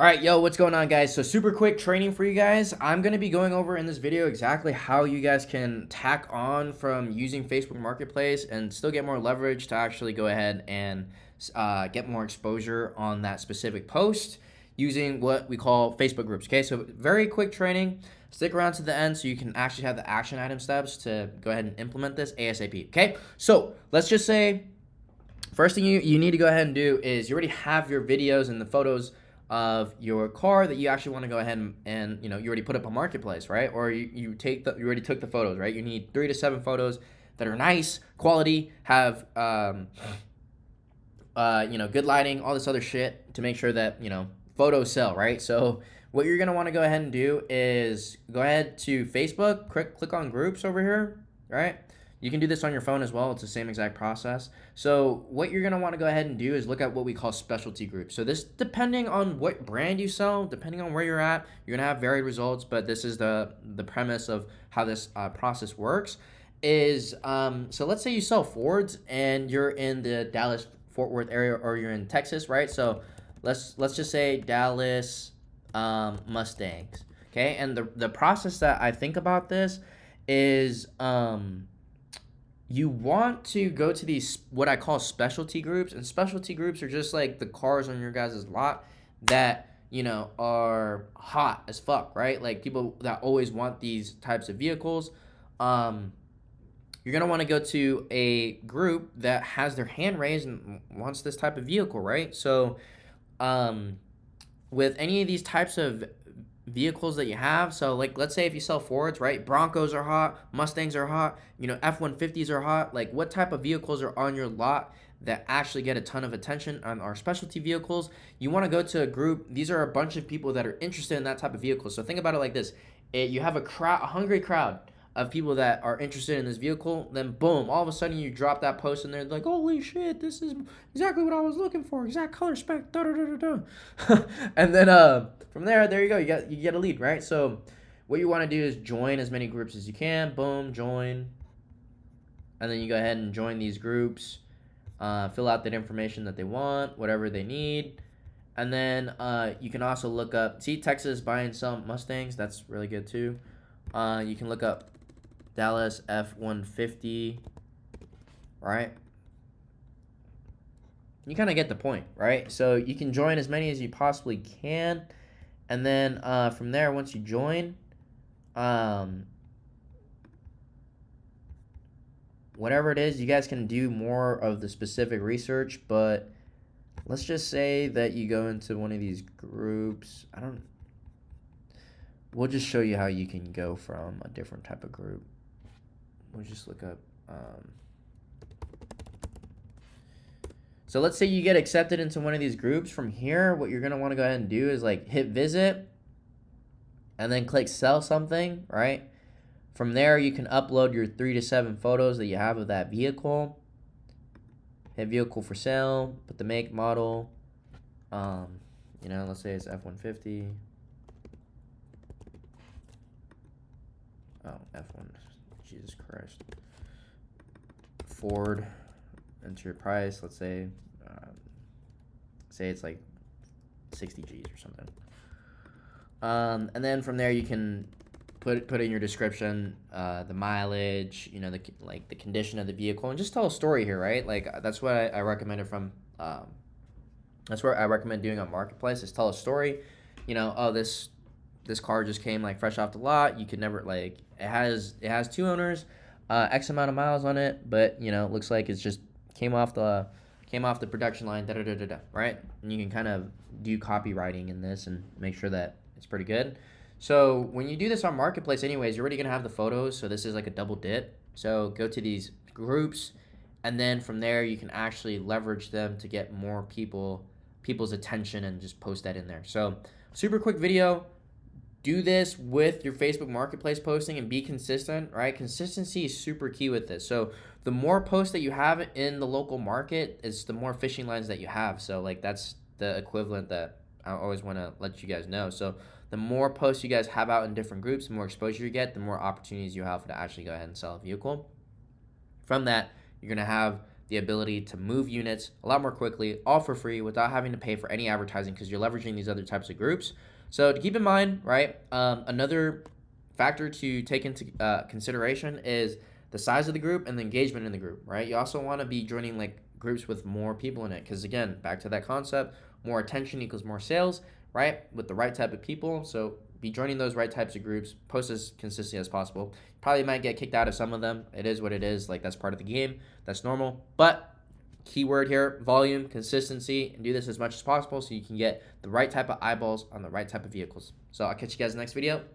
All right, yo, what's going on, guys? So super quick training for you guys. I'm going to be going over in this video exactly how you guys can tack on from using Facebook Marketplace and still get more leverage to actually go ahead and get more exposure on that specific post using what we call Facebook groups. Okay, so very quick training. Stick around to the end so you can actually have the action item steps to go ahead and implement this ASAP. Okay, so let's just say first thing you need to go ahead and do is you already have your videos and the photos of your car that you actually want to go ahead and you already put up a marketplace, right? Or you already took the photos, right? You need 3 to 7 photos that are nice quality, have good lighting, all this other shit to make sure that photos sell, right? So what you're gonna want to go ahead and do is go ahead to Facebook, click on groups over here, right? You can do this on your phone as well. It's the same exact process. So what you're going to want to go ahead and do is look at what we call specialty groups. So this, depending on what brand you sell, depending on where you're at, you're going to have varied results, but this is the premise of how this process works is, so let's say you sell Fords and you're in the Dallas Fort Worth area or you're in Texas, right? So let's just say Dallas Mustangs, okay? And the process that I think about this is you want to go to these what I call specialty groups, and specialty groups are just like the cars on your guys' lot that are hot as fuck, right? Like people that always want these types of vehicles. You're gonna want to go to a group that has their hand raised and wants this type of vehicle, right? So with any of these types of vehicles that you have, so like let's say if you sell Fords, right? Broncos are hot, Mustangs are hot, F-150s are hot. Like what type of vehicles are on your lot that actually get a ton of attention on our specialty vehicles? You want to go to a group. These are a bunch of people that are interested in that type of vehicle. So think about it like this: you have a hungry crowd of people that are interested in this vehicle, then boom, all of a sudden you drop that post and they're like, holy shit, this is exactly what I was looking for, exact color spec, da da da da da. And then from there you go, you get a lead, right? So what you want to do is join as many groups as you can. Boom, join, and then you go ahead and join these groups, fill out that information that they want, whatever they need. And then you can also look up, see, Texas buy and sell Mustangs, that's really good too. You can look up Dallas F-150, right? You kind of get the point, right? So you can join as many as you possibly can. And then from there, once you join, whatever it is, you guys can do more of the specific research. But let's just say that you go into one of these groups. We'll just show you how you can go from a different type of group. We'll just look up. So let's say you get accepted into one of these groups. From here, what you're going to want to go ahead and do is like hit visit and then click sell something, right? From there, you can upload your 3 to 7 photos that you have of that vehicle. Hit vehicle for sale, put the make, model. Let's say it's F-150. Oh, F1, Jesus Christ. Ford, enter your price, let's say it's like 60 G's or something. And then from there you can put in your description, the mileage, the condition of the vehicle, and just tell a story here, right? Like that's what I recommended from, that's what I recommend doing on Marketplace is tell a story. This car just came like fresh off the lot. You could never it has 2 owners, X amount of miles on it, but it looks like it's just came off the production line, da da da da da, right? And you can kind of do copywriting in this and make sure that it's pretty good. So when you do this on Marketplace, anyways, you're already gonna have the photos. So this is like a double dip. So go to these groups, and then from there you can actually leverage them to get more people's attention and just post that in there. So super quick video. Do this with your Facebook Marketplace posting and be consistent, right? Consistency is super key with this. So the more posts that you have in the local market is the more fishing lines that you have. So like that's the equivalent that I always want to let you guys know. So the more posts you guys have out in different groups, the more exposure you get, the more opportunities you have to actually go ahead and sell a vehicle. From that, you're going to have the ability to move units a lot more quickly, all for free, without having to pay for any advertising, because you're leveraging these other types of groups. So to keep in mind, right, another factor to take into consideration is the size of the group and the engagement in the group, right? You also want to be joining like groups with more people in it, because again, back to that concept, more attention equals more sales, right? With the right type of people. So be joining those right types of groups, post as consistently as possible. Probably might get kicked out of some of them. It is what it is. Like, that's part of the game. That's normal. But keyword here, volume, consistency, and do this as much as possible so you can get the right type of eyeballs on the right type of vehicles. So I'll catch you guys in the next video. Peace.